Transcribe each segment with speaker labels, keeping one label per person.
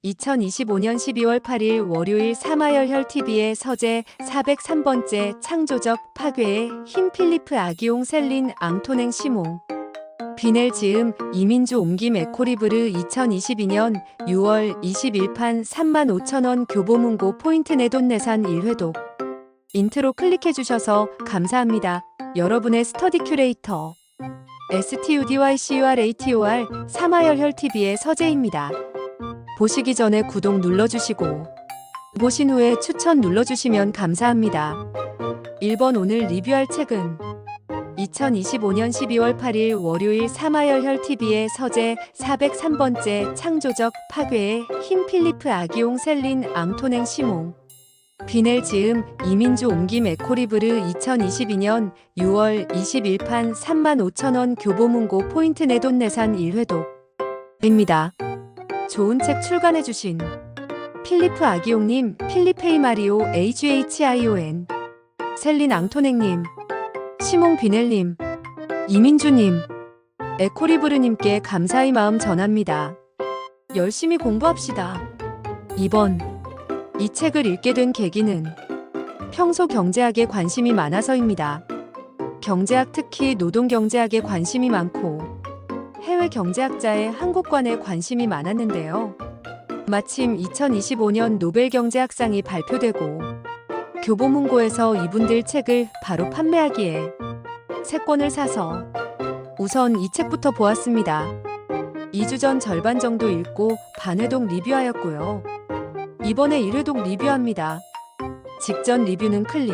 Speaker 1: 2025년 12월 8일 월요일 사마열혈TV의 서재 403번째 창조적 파괴의 힘 필리프 아기용 셀린 앙토냉 시몽 비넬 지음 이민주 옮김 에코리브르 2022년 6월 21판 35,000원 교보문고 포인트 내돈내산 1회독 인트로 클릭해주셔서 감사합니다. 여러분의 스터디 큐레이터 STUDYCURATOR 사마열혈TV의 서재입니다. 보시기 전에 구독 눌러주시고 보신 후에 추천 눌러주시면 감사합니다. 1번 오늘 리뷰할 책은 2025년 12월 8일 월요일 사마열혈TV의 서재 403번째 창조적 파괴의 힘 필리프 아기용 셀린 앙토냉 시몽 비넬 지음 이민주 옮김 에코리브르 2022년 6월 21판 35,000원 교보문고 포인트 내돈내산 1회독 입니다. 좋은 책 출간해주신 필리프 아기용님, 필리페이 마리오 HHION, 셀린 앙토냉님, 시몽 비넬님, 이민주님, 에코리브르님께 감사의 마음 전합니다. 열심히 공부합시다. 2번 이 책을 읽게 된 계기는 평소 경제학에 관심이 많아서입니다. 경제학 특히 노동경제학에 관심이 많고 해외 경제학자의 한국관에 관심이 많았는데요. 마침 2025년 노벨 경제학상이 발표되고 교보문고에서 이분들 책을 바로 판매하기에 세 권을 사서 우선 이 책부터 보았습니다. 2주 전 절반 정도 읽고 반회독 리뷰하였고요. 이번에 1회독 리뷰합니다. 직전 리뷰는 클릭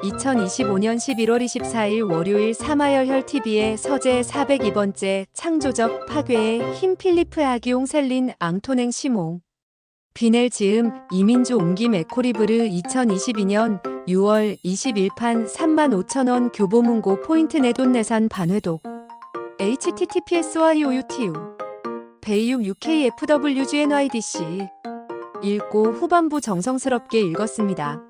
Speaker 1: 2025년 11월 24일 월요일 사마열혈TV의 서재 402번째 창조적 파괴의 힘 필리프 아기용 셀린 앙토냉 시몽 비넬 지음 이민주 옮김 에코리브르 2022년 6월 21판 35,000원 교보문고 포인트 내돈내산 반회독 https://youtu 베이육 UKFWGNYDC 읽고 후반부 정성스럽게 읽었습니다.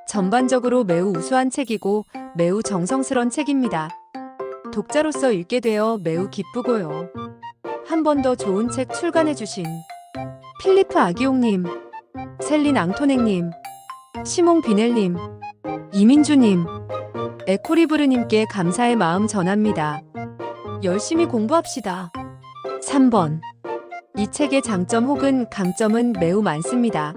Speaker 1: 전반적으로 매우 우수한 책이고 매우 정성스런 책입니다. 독자로서 읽게 되어 매우 기쁘고요. 한 번 더 좋은 책 출간해주신 필리프 아기용님, 셀린 앙토냉님, 시몽 비넬님, 이민주님, 에코리브르님께 감사의 마음 전합니다. 열심히 공부합시다. 3번 이 책의 장점 혹은 강점은 매우 많습니다.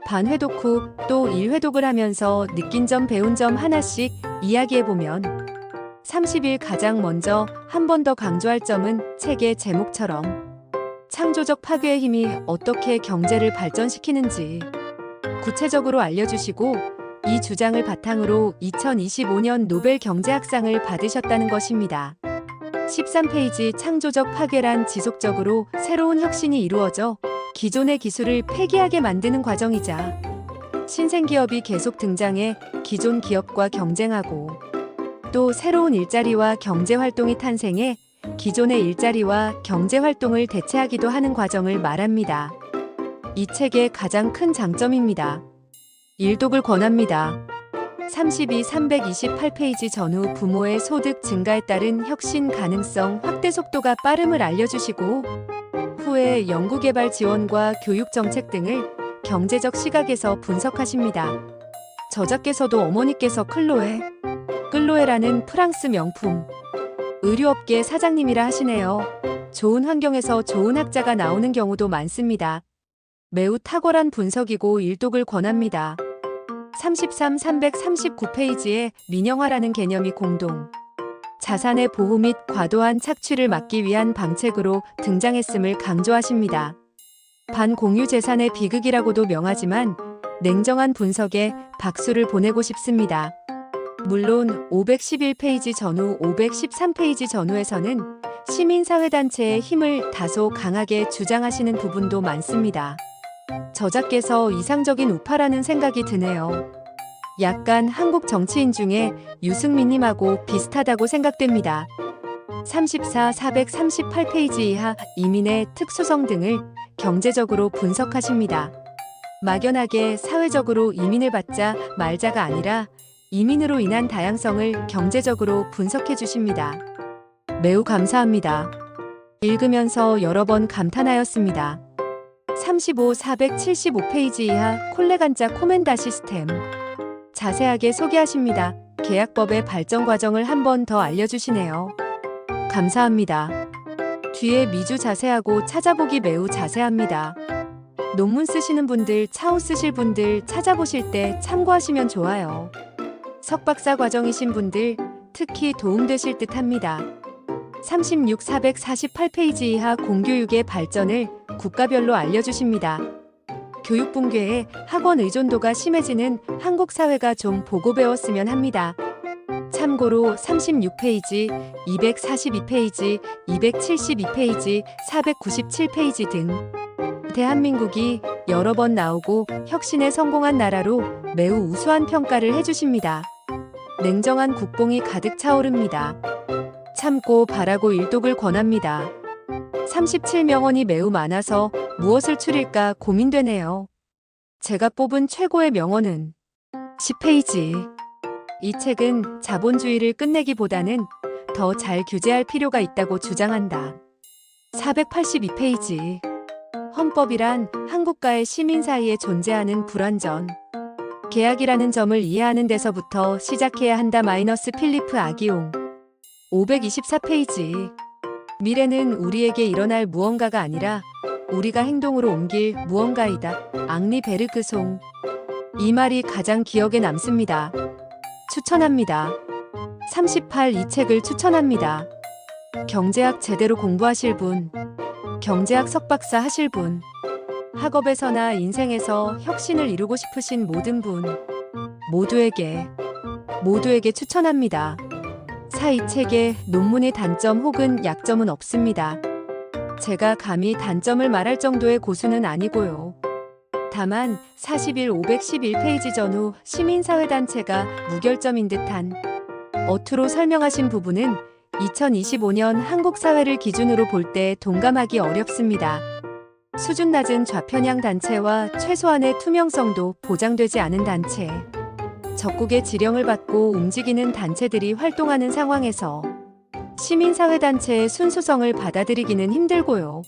Speaker 1: 반회독 후 또 1회독을 하면서 느낀 점 배운 점 하나씩 이야기해보면 30일 가장 먼저 한 번 더 강조할 점은 책의 제목처럼 창조적 파괴의 힘이 어떻게 경제를 발전시키는지 구체적으로 알려주시고 이 주장을 바탕으로 2025년 노벨 경제학상을 받으셨다는 것입니다. 13페이지 창조적 파괴란 지속적으로 새로운 혁신이 이루어져 기존의 기술을 폐기하게 만드는 과정이자 신생기업이 계속 등장해 기존 기업과 경쟁하고 또 새로운 일자리와 경제활동이 탄생해 기존의 일자리와 경제활동을 대체하기도 하는 과정을 말합니다. 이 책의 가장 큰 장점입니다. 일독을 권합니다. 328페이지 전후 부모의 소득 증가에 따른 혁신 가능성 확대 속도가 빠름을 알려주시고 후에 연구개발 지원과 교육 정책 등을 경제적 시각에서 분석하십니다. 저자께서도 어머니께서 클로에라는 프랑스 명품 의류업계 사장님이라 하시네요. 좋은 환경에서 좋은 학자가 나오는 경우도 많습니다. 매우 탁월한 분석이고 일독을 권합니다. 339페이지에 민영화라는 개념이 공동 자산의 보호 및 과도한 착취를 막기 위한 방책으로 등장했음을 강조하십니다. 반공유 재산의 비극이라고도 명하지만 냉정한 분석에 박수를 보내고 싶습니다. 물론 511페이지 전후 513페이지 전후에서는 시민사회단체의 힘을 다소 강하게 주장하시는 부분도 많습니다. 저자께서 이상적인 우파라는 생각이 드네요. 약간 한국 정치인 중에 유승민님하고 비슷하다고 생각됩니다. 438페이지 이하 이민의 특수성 등을 경제적으로 분석하십니다. 막연하게 사회적으로 이민을 받자 말자가 아니라 이민으로 인한 다양성을 경제적으로 분석해 주십니다. 매우 감사합니다. 읽으면서 여러 번 감탄하였습니다. 35, 475페이지 이하 콜레간자 코멘다 시스템. 자세하게 소개하십니다. 계약법의 발전 과정을 한 번 더 알려주시네요. 감사합니다. 뒤에 미주 자세하고 찾아보기 매우 자세합니다. 논문 쓰시는 분들, 차후 쓰실 분들 찾아보실 때 참고하시면 좋아요. 석박사 과정이신 분들 특히 도움되실 듯 합니다. 36, 448페이지 이하 공교육의 발전을 국가별로 알려주십니다. 교육 붕괴에 학원 의존도가 심해지는 한국 사회가 좀 보고 배웠으면 합니다. 참고로 36페이지, 242페이지, 272페이지, 497페이지 등 대한민국이 여러 번 나오고 혁신에 성공한 나라로 매우 우수한 평가를 해주십니다. 냉정한 국뽕이 가득 차오릅니다. 참고 바라고 일독을 권합니다. 37명언이 매우 많아서 무엇을 추릴까 고민되네요. 제가 뽑은 최고의 명언은 10페이지. 이 책은 자본주의를 끝내기보다는 더 잘 규제할 필요가 있다고 주장한다. 482페이지. 헌법이란 한국과의 시민 사이에 존재하는 불완전 계약이라는 점을 이해하는 데서부터 시작해야 한다. 필리프 아기옹. 524페이지. 미래는 우리에게 일어날 무언가가 아니라 우리가 행동으로 옮길 무언가이다. 앙리 베르그송. 이 말이 가장 기억에 남습니다. 추천합니다. 38. 이 책을 추천합니다. 경제학 제대로 공부하실 분, 경제학 석박사 하실 분, 학업에서나 인생에서 혁신을 이루고 싶으신 모든 분, 모두에게 추천합니다. 이 책에 논문의 단점 혹은 약점은 없습니다. 제가 감히 단점을 말할 정도의 고수는 아니고요. 다만 41, 511페이지 전후 시민사회단체가 무결점인 듯한 어투로 설명하신 부분은 2025년 한국 사회를 기준으로 볼 때 동감하기 어렵습니다. 수준 낮은 좌편향 단체와 최소한의 투명성도 보장되지 않은 단체, 적국의 지령을 받고 움직이는 단체들이 활동하는 상황에서 시민사회단체의 순수성을 받아들이기는 힘들고요.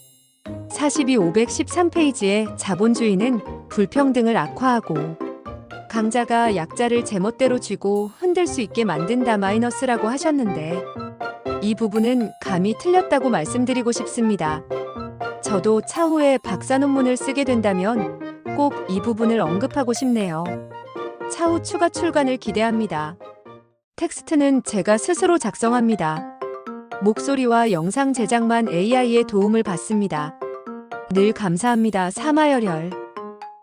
Speaker 1: 42, 513페이지에 자본주의는 불평등을 악화하고 강자가 약자를 제멋대로 쥐고 흔들 수 있게 만든다 마이너스라고 하셨는데 이 부분은 감히 틀렸다고 말씀드리고 싶습니다. 저도 차후에 박사 논문을 쓰게 된다면 꼭 이 부분을 언급하고 싶네요. 차후 추가 출간을 기대합니다. 텍스트는 제가 스스로 작성합니다. 목소리와 영상 제작만 AI의 도움을 받습니다. 늘 감사합니다. 사마열혈.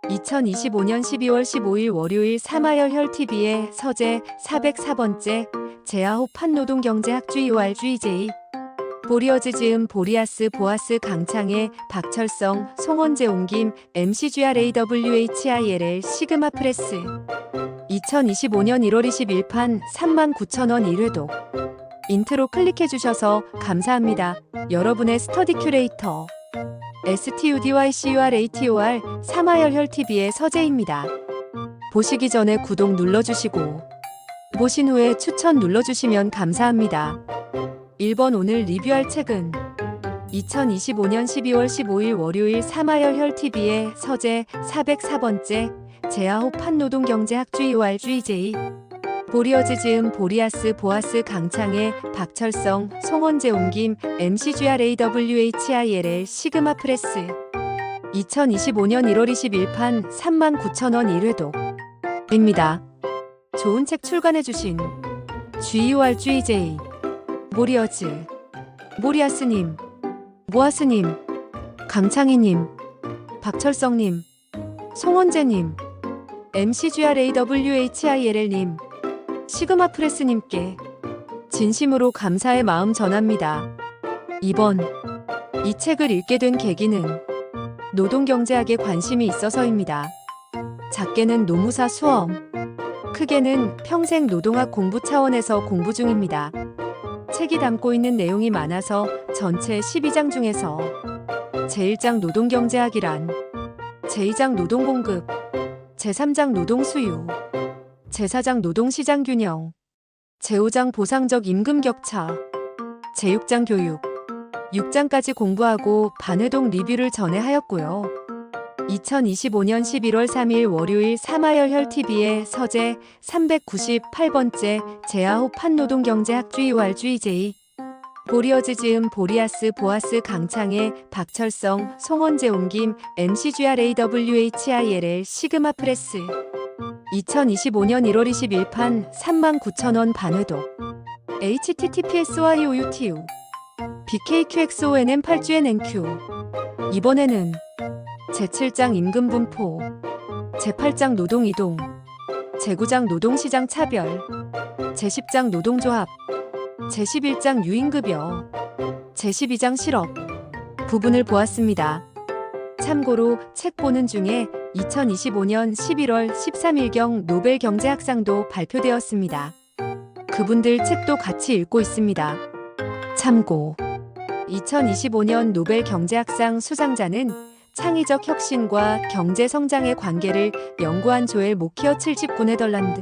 Speaker 1: 2025년 12월 15일 월요일 사마열혈TV의 서재 404번째 제아호 판노동경제학주의 ORGJ 보리어즈 지음 보리아스 보아스 강창의 박철성 송원재 옹김 MCGRAWHILL 시그마 프레스 2025년 1월 20일 판 39,000원 1회독 인트로 클릭해주셔서 감사합니다. 여러분의 스터디 큐레이터 STUDYCURATOR 사마열혈TV의 서재입니다. 보시기 전에 구독 눌러주시고 보신 후에 추천 눌러주시면 감사합니다. 1번 오늘 리뷰할 책은 2025년 12월 15일 월요일 사마열혈TV의 서재 404번째 제아호 판노동경제학주의 ORGJ 보리어즈 지음 보리아스 보아스 강창의 박철성 송원재 옹김 MCGRAWHILL 시그마 프레스 2025년 1월 20일 판 39,000원 1회독 입니다. 좋은 책 출간해주신 GURGJ 모리어즈 모리아스님 모아스님 강창희님 박철성님 송원재님 MCGRAWHILL님 시그마 프레스님께 진심으로 감사의 마음 전합니다. 2번 이 책을 읽게 된 계기는 노동경제학에 관심이 있어서입니다. 작게는 노무사 수험, 크게는 평생 노동학 공부 차원에서 공부 중입니다. 책이 담고 있는 내용이 많아서 전체 12장 중에서 제1장 노동경제학이란 제2장 노동공급, 제3장 노동수요, 제4장 노동시장균형, 제5장 보상적 임금격차, 제6장 교육, 6장까지 공부하고 반회독 리뷰를 전에 하였고요. 2025년 11월 3일 월요일 사마열혈TV의 서재 398번째 제아홉 한노동경제학주의 왈주의제의 보리어즈 즈음 보리아스 보아스 강창의 박철성 송원재 옮김 MCGRAWHILL 시그마 프레스 2025년 1월 21판 39,000원 반회독 https://youtu bkqxonm 8gnnq 이번에는 제7장 임금분포 제8장 노동이동 제9장 노동시장 차별 제10장 노동조합 제11장 유임급여 제12장 실업 부분을 보았습니다. 참고로 책 보는 중에 2025년 11월 13일경 노벨 경제학상도 발표되었습니다. 그분들 책도 같이 읽고 있습니다. 참고 2025년 노벨 경제학상 수상자는 창의적 혁신과 경제 성장의 관계를 연구한 조엘 모키어 79네덜란드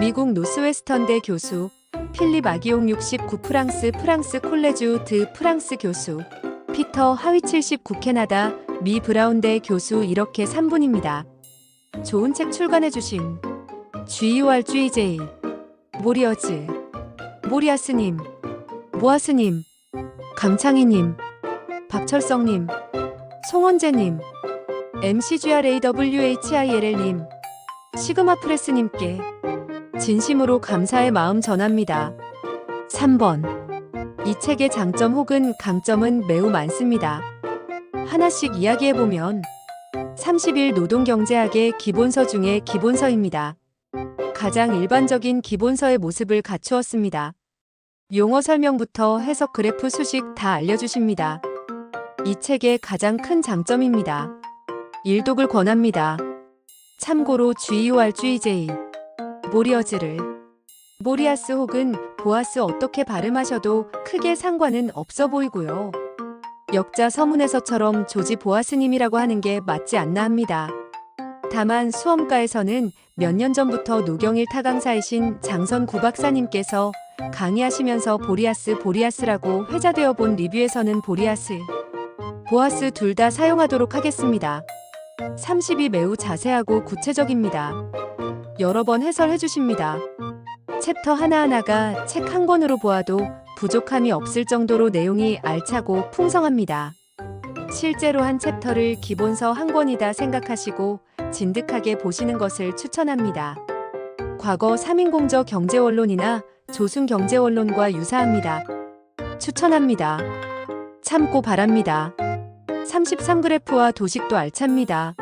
Speaker 1: 미국 노스웨스턴대 교수 필립 아기옹 69 프랑스 콜레주 드 프랑스 교수 피터 하위 79 캐나다 미 브라운대 교수 이렇게 3분입니다. 좋은 책 출간해주신 GUR주의제이 모리어즈 모리아스님 모아스님 강창희님 박철성님 송원재님 MCGRAWHILL님 시그마프레스님께 진심으로 감사의 마음 전합니다. 3번 이 책의 장점 혹은 강점은 매우 많습니다. 하나씩 이야기해보면 30일 노동경제학의 기본서 중에 기본서입니다. 가장 일반적인 기본서의 모습을 갖추었습니다. 용어 설명부터 해석 그래프 수식 다 알려주십니다. 이 책의 가장 큰 장점입니다. 일독을 권합니다. 참고로 GUR주의제이 모리어즈를 모리아스 혹은 보아스 어떻게 발음하셔도 크게 상관은 없어 보이고요. 역자 서문에서처럼 조지 보아스님이라고 하는 게 맞지 않나 합니다. 다만 수험가에서는 몇 년 전부터 노경일 타강사이신 장선 구박사님께서 강의하시면서 보리아스라고 회자되어 본 리뷰에서는 보리아스, 보아스 둘 다 사용하도록 하겠습니다. 30이 매우 자세하고 구체적입니다. 여러 번 해설해 주십니다. 챕터 하나하나가 책 한 권으로 보아도 부족함이 없을 정도로 내용이 알차고 풍성합니다. 실제로 한 챕터를 기본서 한 권이다 생각하시고 진득하게 보시는 것을 추천합니다. 과거 3인공저 경제원론이나 조순 경제원론과 유사합니다. 추천합니다. 참고 바랍니다. 33그래프와 도식도 알찹니다.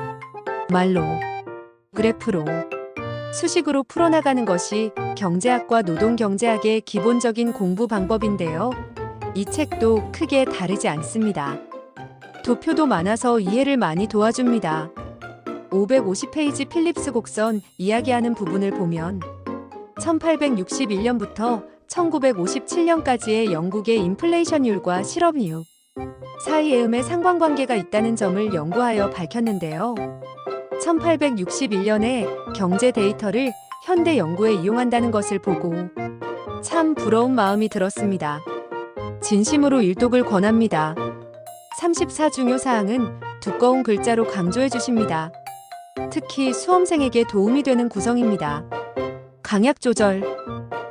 Speaker 1: 말로, 그래프로, 수식으로 풀어나가는 것이 경제학과 노동경제학의 기본적인 공부 방법인데요. 이 책도 크게 다르지 않습니다. 도표도 많아서 이해를 많이 도와줍니다. 550페이지 필립스 곡선 이야기하는 부분을 보면 1861년부터 1957년까지의 영국의 인플레이션율과 실업률 사이에음의 상관관계가 있다는 점을 연구하여 밝혔는데요. 1861년에 경제 데이터를 현대 연구에 이용한다는 것을 보고 참 부러운 마음이 들었습니다. 진심으로 일독을 권합니다. 34 중요 사항은 두꺼운 글자로 강조해 주십니다. 특히 수험생에게 도움이 되는 구성입니다. 강약 조절,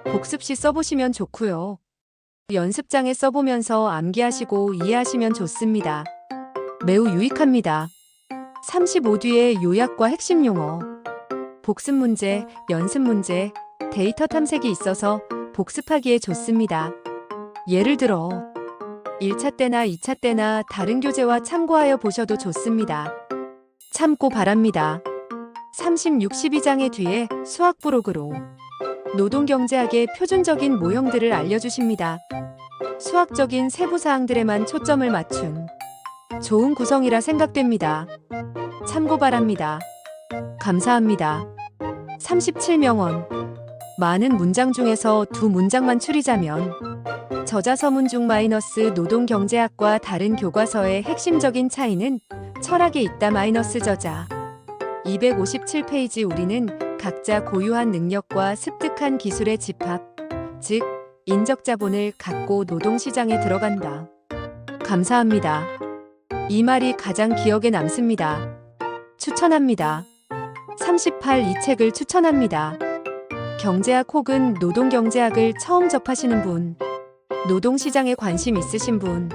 Speaker 1: 복습 시 써보시면 좋고요. 연습장에 써보면서 암기하시고 이해하시면 좋습니다. 매우 유익합니다. 35뒤의 요약과 핵심 용어, 복습 문제, 연습 문제, 데이터 탐색이 있어서 복습하기에 좋습니다. 예를 들어 1차 때나 2차 때나 다른 교재와 참고하여 보셔도 좋습니다. 참고 바랍니다. 32장의 뒤에 수학 브로그로 노동경제학의 표준적인 모형들을 알려주십니다. 수학적인 세부사항들에만 초점을 맞춘 좋은 구성이라 생각됩니다. 참고 바랍니다. 감사합니다. 37명언 많은 문장 중에서 두 문장만 추리자면 저자 서문 중 마이너스 노동경제학과 다른 교과서의 핵심적인 차이는 철학에 있다 마이너스 저자 257페이지 우리는 각자 고유한 능력과 습득한 기술의 집합, 즉 인적자본을 갖고 노동시장에 들어간다. 감사합니다. 이 말이 가장 기억에 남습니다. 추천합니다. 38. 이 책을 추천합니다. 경제학 혹은 노동경제학을 처음 접하시는 분, 노동시장에 관심 있으신 분,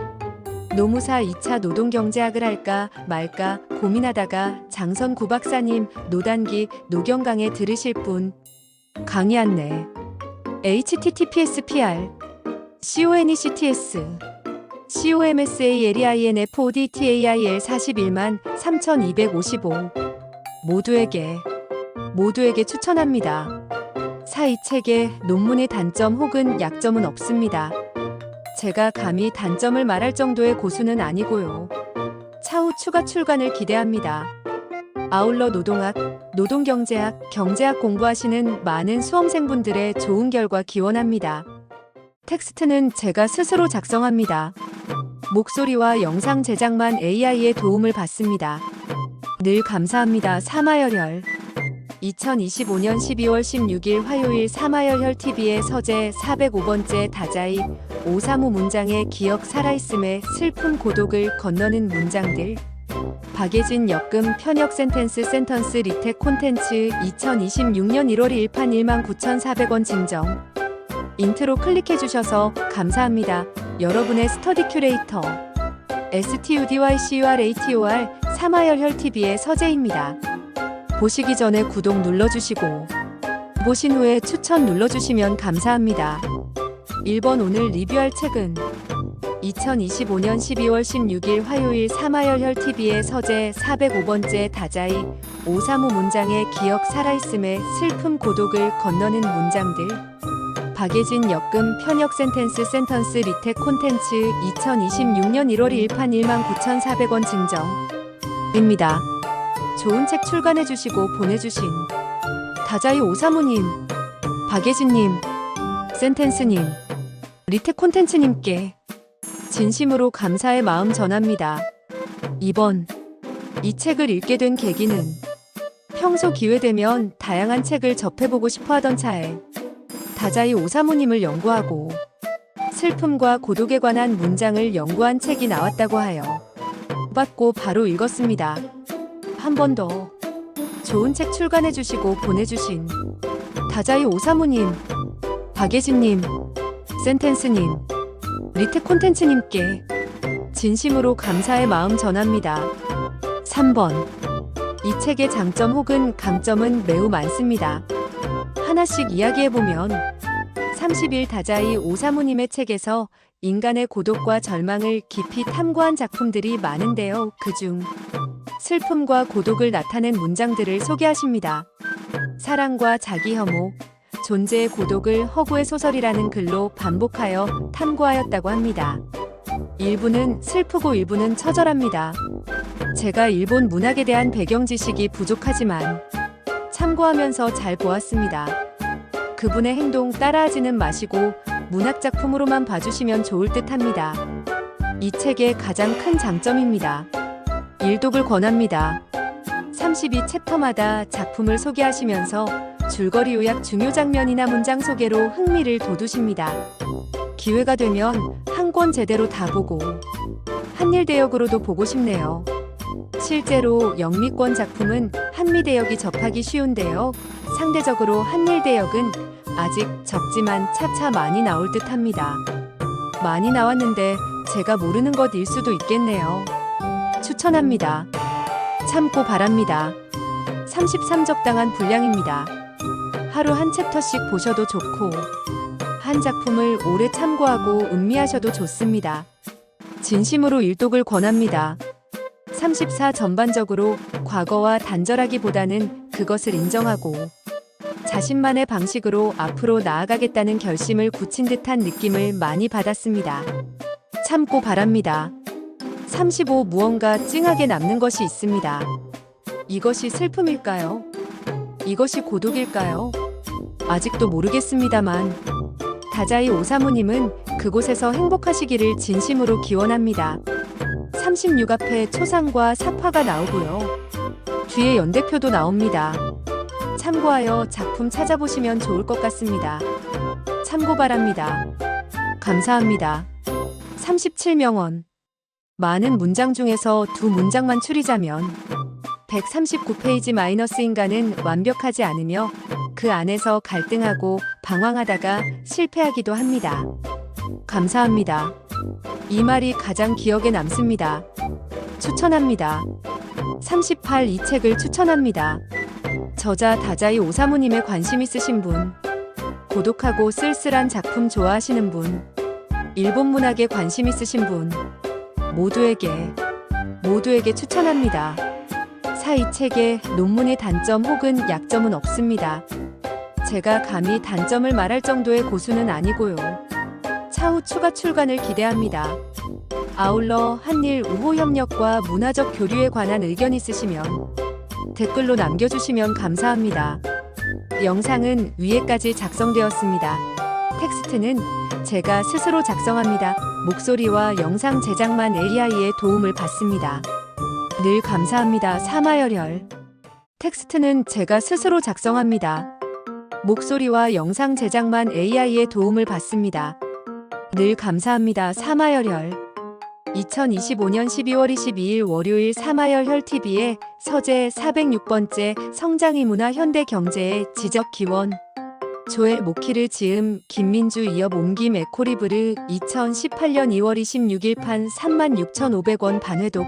Speaker 1: 노무사 2차 노동경제학을 할까 말까 고민하다가 장선구 박사님 노단기 노경강에 들으실 분, 강의 안내 https://PR conects comsaleinfodtail 41만 3255 모두에게 추천합니다. 이 책의 논문의 단점 혹은 약점은 없습니다. 제가 감히 단점을 말할 정도의 고수는 아니고요. 차후 추가 출간을 기대합니다. 아울러 노동학, 노동경제학, 경제학 공부하시는 많은 수험생분들의 좋은 결과 기원합니다. 텍스트는 제가 스스로 작성합니다. 목소리와 영상 제작만 AI의 도움을 받습니다. 늘 감사합니다. 사마열혈 2025년 12월 16일 화요일 사마열혈TV의 서재 405번째 다자이 535 문장의 기억 살아있음에 슬픈 고독을 건너는 문장들 박예진 역금 편역 센턴스 리텍 콘텐츠 2026년 1월 1판 19,400원 증정 인트로 클릭해주셔서 감사합니다. 여러분의 스터디 큐레이터 STUDYCURATOR 사마열혈TV의 서재입니다. 보시기 전에 구독 눌러주시고 보신 후에 추천 눌러주시면 감사합니다. 1번 오늘 리뷰할 책은 2025년 12월 16일 화요일 사마열혈TV의 서재 405번째 다자이 535 문장의 기억 살아있음에 슬픔 고독을 건너는 문장들 박예진 역금 편역 센턴스 리텍 콘텐츠 2026년 1월 1판 19,400원 증정입니다. 좋은 책 출간해주시고 보내주신 다자이 535님, 박예진님, 센텐스님, 리텍 콘텐츠님께 진심으로 감사의 마음 전합니다. 2번 이 책을 읽게 된 계기는 평소 기회되면 다양한 책을 접해보고 싶어하던 차에 다자이 535님을 연구하고 슬픔과 고독에 관한 문장을 연구한 책이 나왔다고 하여 받고 바로 읽었습니다. 한 번 더 좋은 책 출간해주시고 보내주신 다자이 535님, 박예진님, 센텐스님, 리텍 콘텐츠님께 진심으로 감사의 마음 전합니다. 3번 이 책의 장점 혹은 강점은 매우 많습니다. 하나씩 이야기해보면 30일 다자이 535님의 책에서 인간의 고독과 절망을 깊이 탐구한 작품들이 많은데요. 그중 슬픔과 고독을 나타낸 문장들을 소개하십니다. 사랑과 자기 혐오, 존재의 고독을 허구의 소설이라는 글로 반복하여 탐구하였다고 합니다. 일부는 슬프고 일부는 처절합니다. 제가 일본 문학에 대한 배경 지식이 부족하지만 참고하면서 잘 보았습니다. 그분의 행동 따라하지는 마시고 문학작품으로만 봐주시면 좋을 듯 합니다. 이 책의 가장 큰 장점입니다. 일독을 권합니다. 32챕터마다 작품을 소개하시면서 줄거리 요약 중요 장면이나 문장 소개로 흥미를 돋우십니다. 기회가 되면 한 권 제대로 다 보고 한일대역으로도 보고 싶네요. 실제로 영미권 작품은 한미대역이 접하기 쉬운데요. 상대적으로 한일대역은 아직 적지만 차차 많이 나올 듯 합니다. 많이 나왔는데 제가 모르는 것일 수도 있겠네요. 추천합니다. 참고 바랍니다. 33 적당한 분량입니다. 하루 한 챕터씩 보셔도 좋고 한 작품을 오래 참고하고 음미하셔도 좋습니다. 진심으로 일독을 권합니다. 34 전반적으로 과거와 단절하기보다는 그것을 인정하고 자신만의 방식으로 앞으로 나아가겠다는 결심을 굳힌 듯한 느낌을 많이 받았습니다. 참고 바랍니다. 35 무언가 찡하게 남는 것이 있습니다. 이것이 슬픔일까요? 이것이 고독일까요? 아직도 모르겠습니다만 다자이 535님은 그곳에서 행복하시기를 진심으로 기원합니다. 36 앞에 초상과 사파가 나오고요. 뒤에 연대표도 나옵니다. 참고하여 작품 찾아보시면 좋을 것 같습니다. 참고 바랍니다. 감사합니다. 37명원 많은 문장 중에서 두 문장만 추리자면 139페이지 마이너스 인간은 완벽하지 않으며 그 안에서 갈등하고 방황하다가 실패하기도 합니다. 감사합니다. 이 말이 가장 기억에 남습니다. 추천합니다. 38 이 책을 추천합니다. 저자 다자이 오사무님에 관심 있으신 분, 고독하고 쓸쓸한 작품 좋아하시는 분, 일본 문학에 관심 있으신 분, 모두에게 추천합니다. 이 책에 논문의 단점 혹은 약점은 없습니다. 제가 감히 단점을 말할 정도의 고수는 아니고요. 차후 추가 출간을 기대합니다. 아울러 한일 우호 협력과 문화적 교류에 관한 의견 있으시면 댓글로 남겨주시면 감사합니다. 영상은 위에까지 작성되었습니다. 텍스트는 제가 스스로 작성합니다. 목소리와 영상 제작만 AI의 도움을 받습니다. 늘 감사합니다. 사마열혈. 텍스트는 제가 스스로 작성합니다. 목소리와 영상 제작만 AI의 도움을 받습니다. 늘 감사합니다. 사마열혈. 2025년 12월 22일 월요일 사마열혈TV의 서재 406번째 성장의 문화 현대경제의 지적기원 조엘 모키를 지음 김민주 이업 옮김 에코리브르 2018년 2월 26일 판 36,500원 반회독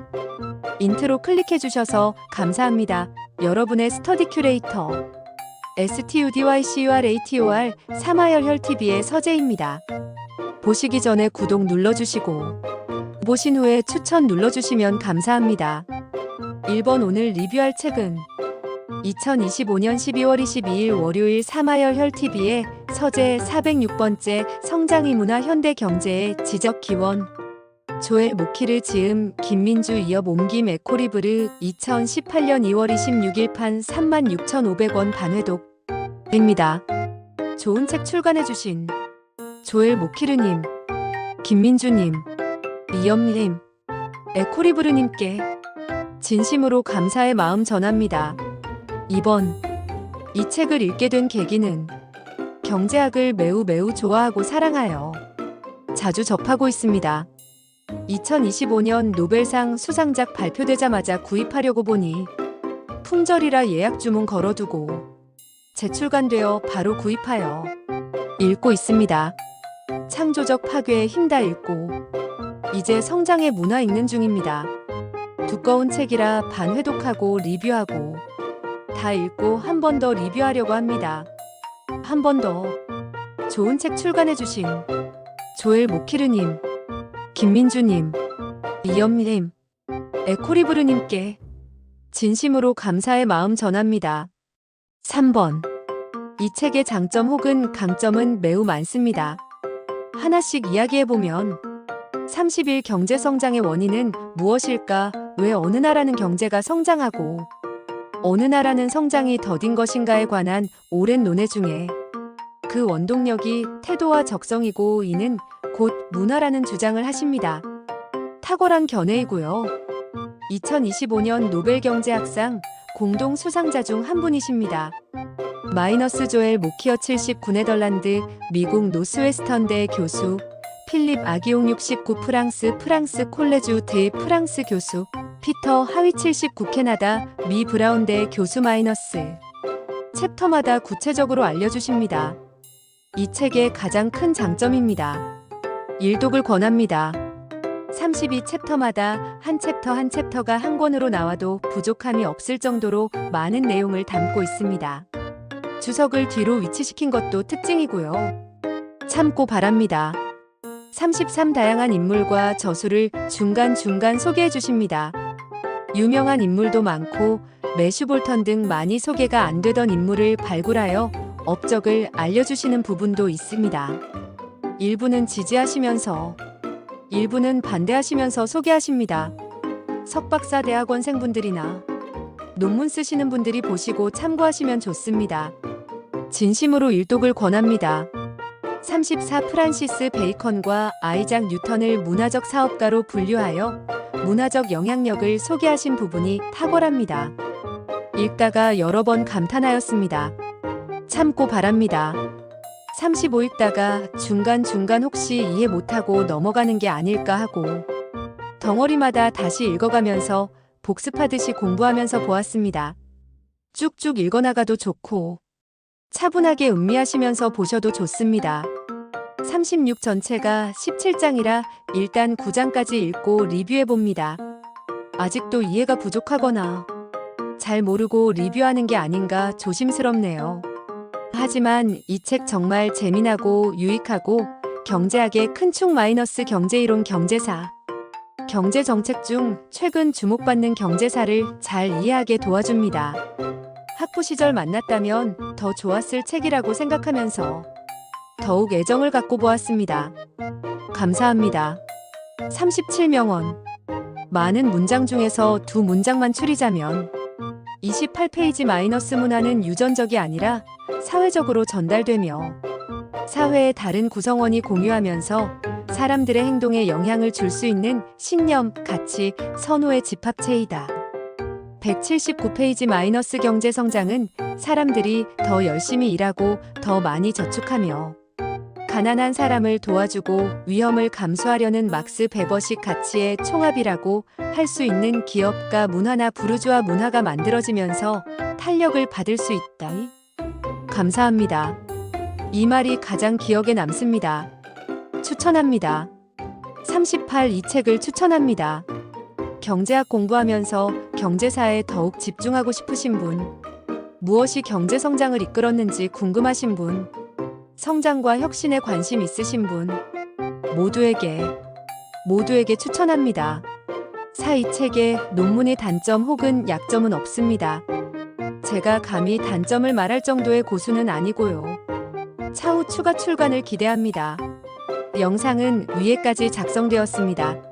Speaker 1: 인트로 클릭해주셔서 감사합니다. 여러분의 스터디 큐레이터 STUDYCURATOR 사마열혈TV의 서재입니다. 보시기 전에 구독 눌러주시고 보신 후에 추천 눌러주시면 감사합니다. 1번 오늘 리뷰할 책은 2025년 12월 22일 월요일 사마열혈TV의 서재 406번째 성장의 문화 현대경제의 지적기원 조엘 모키를 지음 김민주 이업 옮김 에코리브르 2018년 2월 26일 판 36,500원 반회독 입니다. 좋은 책 출간해주신 조엘 모키르님, 김민주님, 이업님, 에코리브르님께 진심으로 감사의 마음 전합니다. 2번 이 책을 읽게 된 계기는 경제학을 매우 좋아하고 사랑하여 자주 접하고 있습니다. 2025년 노벨상 수상작 발표되자마자 구입하려고 보니 품절이라 예약 주문 걸어두고 재출간되어 바로 구입하여 읽고 있습니다. 창조적 파괴에 힘다 읽고 이제 성장의 문화 읽는 중입니다. 두꺼운 책이라 반 회독하고 리뷰하고 다 읽고 한 번 더 리뷰하려고 합니다. 한 번 더 좋은 책 출간해주신 조엘 모키르님, 김민주님, 이엄님, 에코리브르님께 진심으로 감사의 마음 전합니다. 3번 이 책의 장점 혹은 강점은 매우 많습니다. 하나씩 이야기해보면 30일 경제 성장의 원인은 무엇일까? 왜 어느 나라는 경제가 성장하고 어느 나라는 성장이 더딘 것인가에 관한 오랜 논의 중에 그 원동력이 태도와 적성이고 이는 곧 문화라는 주장을 하십니다. 탁월한 견해이고요. 2025년 노벨경제학상 공동 수상자 중 한 분이십니다. 마이너스 조엘 모키어 79 네덜란드, 미국 노스웨스턴대 교수, 필립 아기옹 69 프랑스 콜레주 드 프랑스 교수, 피터 하위 79 캐나다, 미 브라운대 교수 마이너스 챕터마다 구체적으로 알려주십니다. 이 책의 가장 큰 장점입니다. 일독을 권합니다. 32챕터마다 한 챕터가 한 권으로 나와도 부족함이 없을 정도로 많은 내용을 담고 있습니다. 주석을 뒤로 위치시킨 것도 특징이고요. 참고 바랍니다. 33 다양한 인물과 저수를 중간중간 소개해 주십니다. 유명한 인물도 많고 매슈 볼턴 등 많이 소개가 안 되던 인물을 발굴하여 업적을 알려주시는 부분도 있습니다. 일부는 지지하시면서 일부는 반대하시면서 소개하십니다. 석박사 대학원생분들이나 논문 쓰시는 분들이 보시고 참고하시면 좋습니다. 진심으로 일독을 권합니다. 34 프란시스 베이컨과 아이작 뉴턴을 문화적 사업가로 분류하여 문화적 영향력을 소개하신 부분이 탁월합니다. 읽다가 여러 번 감탄하였습니다. 참고 바랍니다. 35 읽다가 중간중간 혹시 이해 못하고 넘어가는 게 아닐까 하고 덩어리마다 다시 읽어가면서 복습하듯이 공부하면서 보았습니다. 쭉쭉 읽어나가도 좋고 차분하게 음미하시면서 보셔도 좋습니다. 36 전체가 17장이라 일단 9장까지 읽고 리뷰해봅니다. 아직도 이해가 부족하거나 잘 모르고 리뷰하는 게 아닌가 조심스럽네요. 하지만 이 책 정말 재미나고 유익하고 경제학의 큰 축 마이너스 경제이론 경제사, 경제정책 중 최근 주목받는 경제사를 잘 이해하게 도와줍니다. 학부 시절 만났다면 더 좋았을 책이라고 생각하면서 더욱 애정을 갖고 보았습니다. 감사합니다. 37명원. 많은 문장 중에서 2문장만 추리자면 28페이지 마이너스 문화는 유전적이 아니라 사회적으로 전달되며 사회의 다른 구성원이 공유하면서 사람들의 행동에 영향을 줄 수 있는 신념, 가치, 선호의 집합체이다. 179페이지 마이너스 경제성장은 사람들이 더 열심히 일하고 더 많이 저축하며 가난한 사람을 도와주고 위험을 감수하려는 막스 베버식 가치의 총합이라고 할 수 있는 기업가 문화나 부르주아 문화가 만들어지면서 탄력을 받을 수 있다. 감사합니다. 이 말이 가장 기억에 남습니다. 추천합니다. 38 이 책을 추천합니다. 경제학 공부하면서 경제사에 더욱 집중하고 싶으신 분, 무엇이 경제 성장을 이끌었는지 궁금하신 분, 성장과 혁신에 관심 있으신 분, 모두에게 추천합니다. 이 책에 논문의 단점 혹은 약점은 없습니다. 제가 감히 단점을 말할 정도의 고수는 아니고요. 차후 추가 출간을 기대합니다. 영상은 위에까지 작성되었습니다.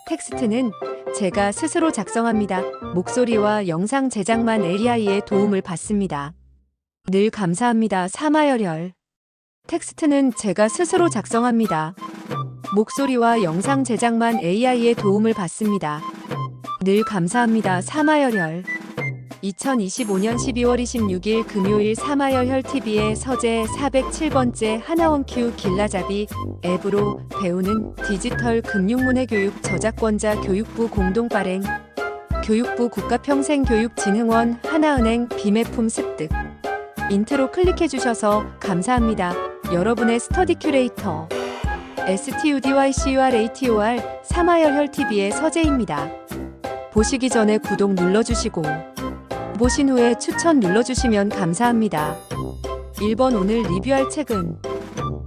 Speaker 1: 텍스트는 제가 스스로 작성합니다. 목소리와 영상 제작만 AI의 도움을 받습니다. 늘 감사합니다. 사마열혈. 텍스트는 제가 스스로 작성합니다. 목소리와 영상 제작만 AI의 도움을 받습니다. 늘 감사합니다. 사마열혈. 2025년 12월 26일 금요일 사마열혈TV의 서재 407번째 하나원큐 길라잡이 앱으로 배우는 디지털 금융문해 교육 저작권자 교육부 공동 발행 교육부 국가평생교육진흥원 하나은행 비매품 습득 인트로 클릭해주셔서 감사합니다. 여러분의 스터디 큐레이터 STUDYCURATOR 사마열혈TV의 서재입니다. 보시기 전에 구독 눌러주시고 보신 후에 추천 눌러주시면 감사합니다. 1번 오늘 리뷰할 책은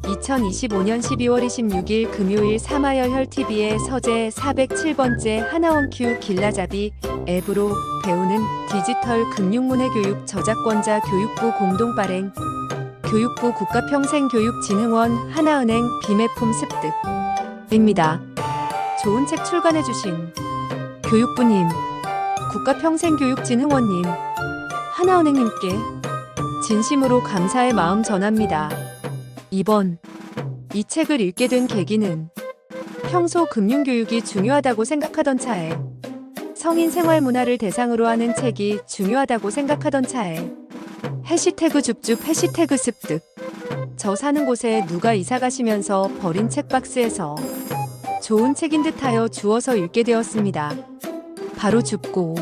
Speaker 1: 2025년 12월 26일 금요일 사마열혈TV의 서재 407번째 하나원큐 길라잡이 앱으로 배우는 디지털 금융문해 교육 저작권자 교육부 공동 발행 교육부 국가평생교육진흥원 하나은행 비매품 습득입니다. 좋은 책 출간해주신 교육부님, 국가평생교육진흥원님, 하나은행님께 진심으로 감사의 마음 전합니다. 2번 이 책을 읽게 된 계기는 평소 금융교육이 중요하다고 생각하던 차에 성인 생활 문화를 대상으로 하는 책이 중요하다고 생각하던 차에 해시태그 줍줍 해시태그 습득 저 사는 곳에 누가 이사 가시면서 버린 책 박스에서 좋은 책인 듯하여 주워서 읽게 되었습니다. 바로 줍고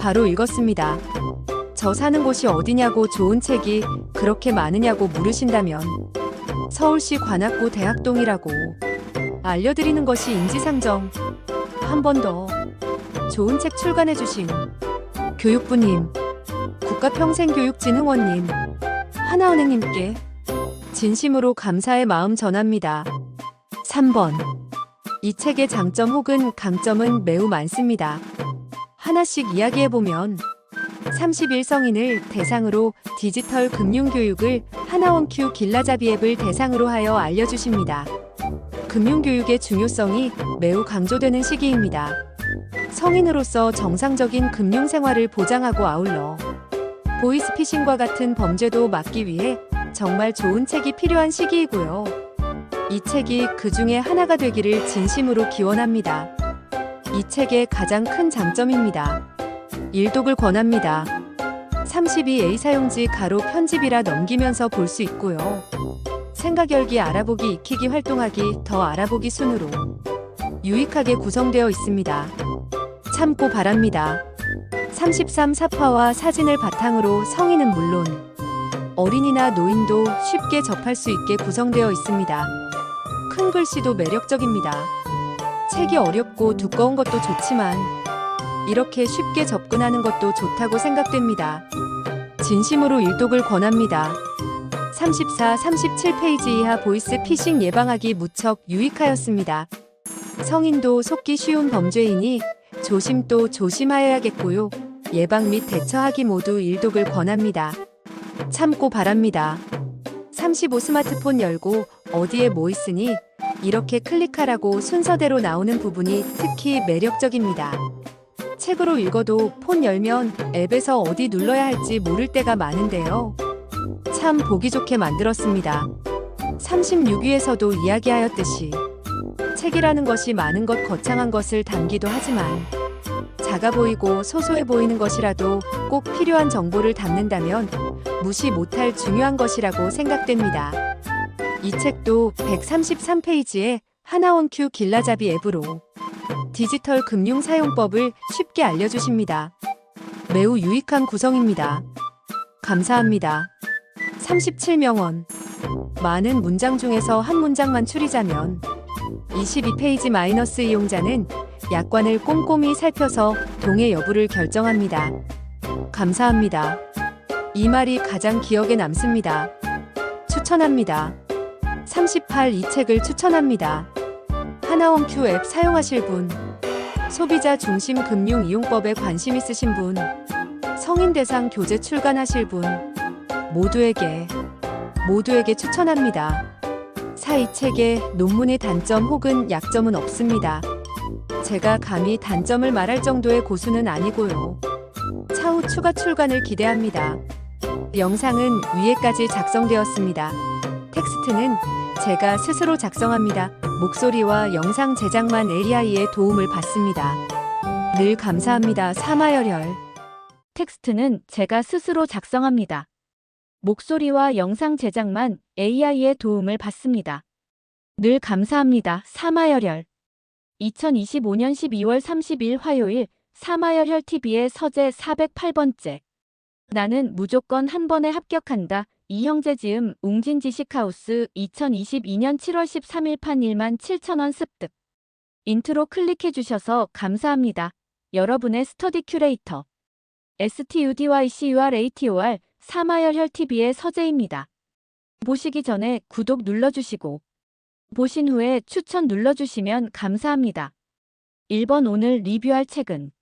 Speaker 1: 바로 읽었습니다. 저 사는 곳이 어디냐고 좋은 책이 그렇게 많으냐고 물으신다면 서울시 관악구 대학동이라고 알려드리는 것이 인지상정. 한 번 더 좋은 책 출간해주신 교육부님, 국가평생교육진흥원님, 하나은행님께 진심으로 감사의 마음 전합니다. 3번 이 책의 장점 혹은 강점은 매우 많습니다. 하나씩 이야기해보면 31성인을 대상으로 디지털 금융교육을 하나원큐 길라잡이 앱을 대상으로 하여 알려주십니다. 금융교육의 중요성이 매우 강조되는 시기입니다. 성인으로서 정상적인 금융생활을 보장하고 아울러 보이스피싱과 같은 범죄도 막기 위해 정말 좋은 책이 필요한 시기이고요. 이 책이 그 중에 하나가 되기를 진심으로 기원합니다. 이 책의 가장 큰 장점입니다. 일독을 권합니다. 32A 사용지 가로 편집이라 넘기면서 볼 수 있고요. 생각 열기 알아보기 익히기 활동하기 더 알아보기 순으로 유익하게 구성되어 있습니다. 참고 바랍니다. 33 사파와 사진을 바탕으로 성인은 물론 어린이나 노인도 쉽게 접할 수 있게 구성되어 있습니다. 큰 글씨도 매력적입니다. 책이 어렵고 두꺼운 것도 좋지만 이렇게 쉽게 접근하는 것도 좋다고 생각됩니다. 진심으로 일독을 권합니다. 34, 37페이지 이하 보이스 피싱 예방하기 무척 유익하였습니다. 성인도 속기 쉬운 범죄이니 조심도 조심하여야겠고요. 예방 및 대처하기 모두 일독을 권합니다. 참고 바랍니다. 35 스마트폰 열고 어디에 뭐 있으니 이렇게 클릭하라고 순서대로 나오는 부분이 특히 매력적입니다. 책으로 읽어도 폰 열면 앱에서 어디 눌러야 할지 모를 때가 많은데요. 참 보기 좋게 만들었습니다. 36위에서도 이야기하였듯이 책이라는 것이 많은 것 거창한 것을 담기도 하지만 작아 보이고 소소해 보이는 것이라도 꼭 필요한 정보를 담는다면 무시 못할 중요한 것이라고 생각됩니다. 이 책도 133페이지에 하나원큐 길라잡이 앱으로 디지털 금융 사용법을 쉽게 알려주십니다. 매우 유익한 구성입니다. 감사합니다. 37명원. 많은 문장 중에서 한 문장만 추리자면 22페이지 마이너스 이용자는 약관을 꼼꼼히 살펴서 동의 여부를 결정합니다. 감사합니다. 이 말이 가장 기억에 남습니다. 추천합니다. 38 이 책을 추천합니다. 하나원큐 앱 사용하실 분, 소비자 중심 금융 이용법에 관심 있으신 분, 성인 대상 교재 출간하실 분, 모두에게 추천합니다. 이 책에 논문의 단점 혹은 약점은 없습니다. 제가 감히 단점을 말할 정도의 고수는 아니고요. 차후 추가 출간을 기대합니다. 영상은 위에까지 작성되었습니다. 텍스트는 제가 스스로 작성합니다. 목소리와 영상 제작만 AI의 도움을 받습니다. 늘 감사합니다. 사마열혈.
Speaker 2: 텍스트는 제가 스스로 작성합니다. 목소리와 영상 제작만 AI의 도움을 받습니다. 늘 감사합니다. 사마열혈. 2025년 12월 30일 화요일 사마열혈 TV의 서재 408번째. 나는 무조건 한 번에 합격한다. 이형제 지음 웅진 지식하우스 2022년 7월 13일 판 17,000원 습득. 인트로 클릭해 주셔서 감사합니다. 여러분의 스터디 큐레이터 STUDYCURATOR 사마열혈 TV의 서재입니다. 보시기 전에 구독 눌러주시고 보신 후에 추천 눌러주시면 감사합니다. 1번 오늘 리뷰할 책은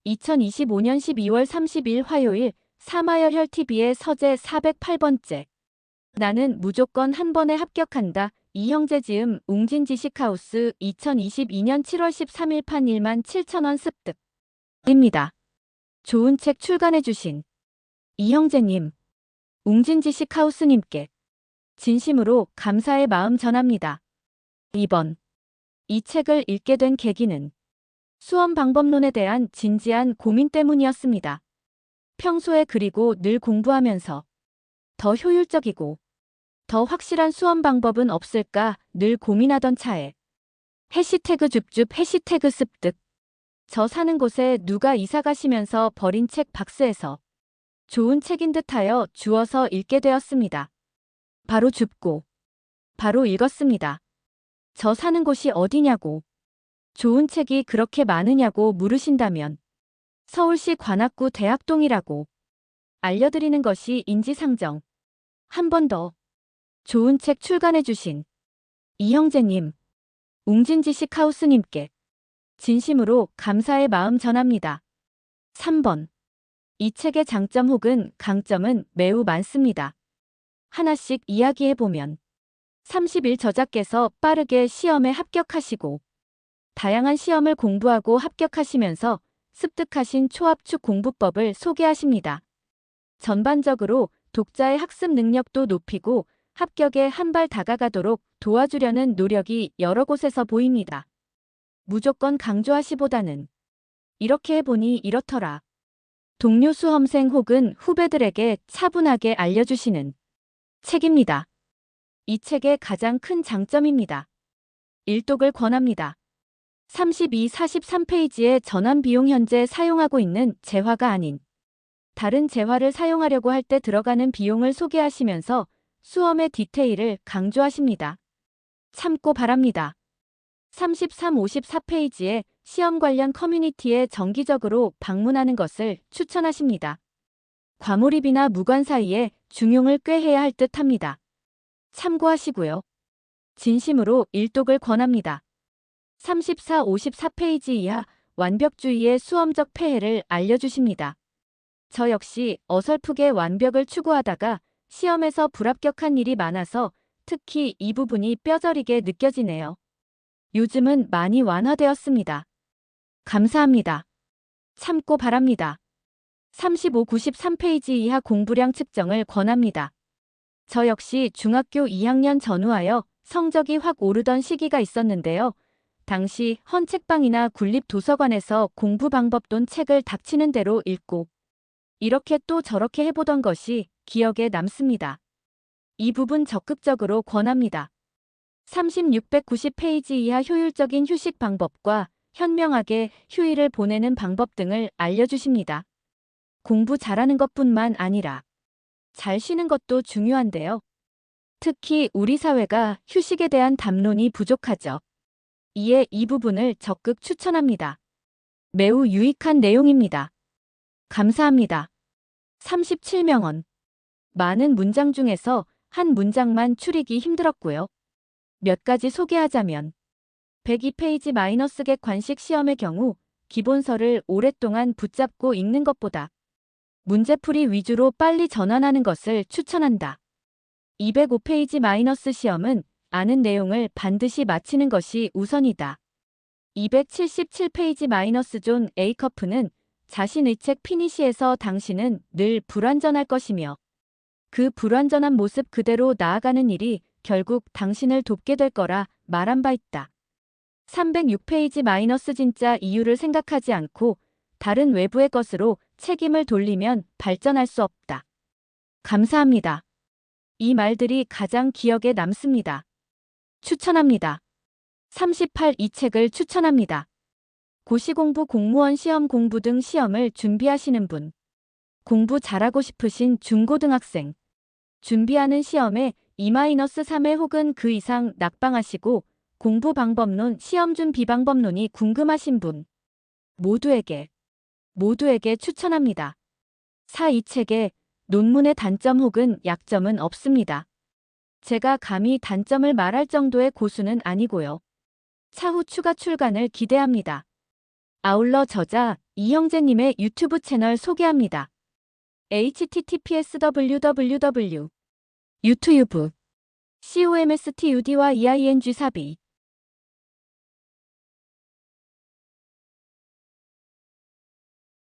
Speaker 2: 2025년 12월 30일 화요일 사마열혈 TV의 서재 408번째. 나는 무조건 한 번에 합격한다. 이형제 지음 웅진 지식하우스 2022년 7월 13일 판 17,000원 습득. 입니다. 좋은 책 출간해주신 이형제님, 웅진 지식하우스님께 진심으로 감사의 마음 전합니다. 2번. 이 책을 읽게 된 계기는 수험 방법론에 대한 진지한 고민 때문이었습니다. 평소에 그리고 늘 공부하면서 더 효율적이고 더 확실한 수험 방법은 없을까 늘 고민하던 차에 해시태그 줍줍 해시태그 습득. 저 사는 곳에 누가 이사 가시면서 버린 책 박스에서 좋은 책인 듯하여 주워서 읽게 되었습니다. 바로 줍고 바로 읽었습니다. 저 사는 곳이 어디냐고, 좋은 책이 그렇게 많으냐고 물으신다면 서울시 관악구 대학동이라고 알려드리는 것이 인지상정. 한 번 더 좋은 책 출간해주신 이형제님, 웅진지식하우스님께 진심으로 감사의 마음 전합니다. 3번. 이 책의 장점 혹은 강점은 매우 많습니다. 하나씩 이야기해보면 30일 저자께서 빠르게 시험에 합격하시고 다양한 시험을 공부하고 합격하시면서 습득하신 초합축 공부법을 소개하십니다. 전반적으로 독자의 학습 능력도 높이고 합격에 한 발 다가가도록 도와주려는 노력이 여러 곳에서 보입니다. 무조건 강조하시보다는 이렇게 해보니 이렇더라. 동료 수험생 혹은 후배들에게 차분하게 알려주시는 책입니다. 이 책의 가장 큰 장점입니다. 일독을 권합니다. 32, 43페이지에 전환 비용 현재 사용하고 있는 재화가 아닌 다른 재화를 사용하려고 할 때 들어가는 비용을 소개하시면서 수험의 디테일을 강조하십니다. 참고 바랍니다. 33, 54페이지에 시험 관련 커뮤니티에 정기적으로 방문하는 것을 추천하십니다. 과몰입이나 무관 사이에 중용을 꾀해야 할 듯합니다. 참고하시고요. 진심으로 일독을 권합니다. 34, 54페이지 이하 완벽주의의 수험적 폐해를 알려주십니다. 저 역시 어설프게 완벽을 추구하다가 시험에서 불합격한 일이 많아서 특히 이 부분이 뼈저리게 느껴지네요. 요즘은 많이 완화되었습니다. 감사합니다. 참고 바랍니다. 35, 93페이지 이하 공부량 측정을 권합니다. 저 역시 중학교 2학년 전후하여 성적이 확 오르던 시기가 있었는데요. 당시 헌책방이나 군립도서관에서 공부 방법론 책을 닥치는 대로 읽고 이렇게 또 저렇게 해보던 것이 기억에 남습니다. 이 부분 적극적으로 권합니다. 36, 190페이지 이하 효율적인 휴식 방법과 현명하게 휴일을 보내는 방법 등을 알려주십니다. 공부 잘하는 것뿐만 아니라 잘 쉬는 것도 중요한데요. 특히 우리 사회가 휴식에 대한 담론이 부족하죠. 이에 이 부분을 적극 추천합니다. 매우 유익한 내용입니다. 감사합니다. 37명언. 많은 문장 중에서 한 문장만 추리기 힘들었고요. 몇 가지 소개하자면 102페이지 객관식 시험의 경우 기본서를 오랫동안 붙잡고 읽는 것보다 문제풀이 위주로 빨리 전환하는 것을 추천한다. 205페이지 시험은 아는 내용을 반드시 마치는 것이 우선이다. 277페이지 존 에이커프는 자신의 책 피니시에서 당신은 늘 불완전할 것이며 그 불완전한 모습 그대로 나아가는 일이 결국 당신을 돕게 될 거라 말한 바 있다. 306페이지 진짜 이유를 생각하지 않고 다른 외부의 것으로 책임을 돌리면 발전할 수 없다. 감사합니다. 이 말들이 가장 기억에 남습니다. 추천합니다. 38. 이 책을 추천합니다. 고시공부 공무원 시험 공부 등 시험을 준비하시는 분, 공부 잘하고 싶으신 중고등학생, 준비하는 시험에 2-3회 혹은 그 이상 낙방하시고 공부 방법론, 시험 준비 방법론이 궁금하신 분, 모두에게 추천합니다. 4. 이 책에 논문의 단점 혹은 약점은 없습니다. 제가 감히 단점을 말할 정도의 고수는 아니고요. 차후 추가 출간을 기대합니다. 아울러 저자 이형제님의 유튜브 채널 소개합니다. https://www.youtube.com/comstudy와 eing 사비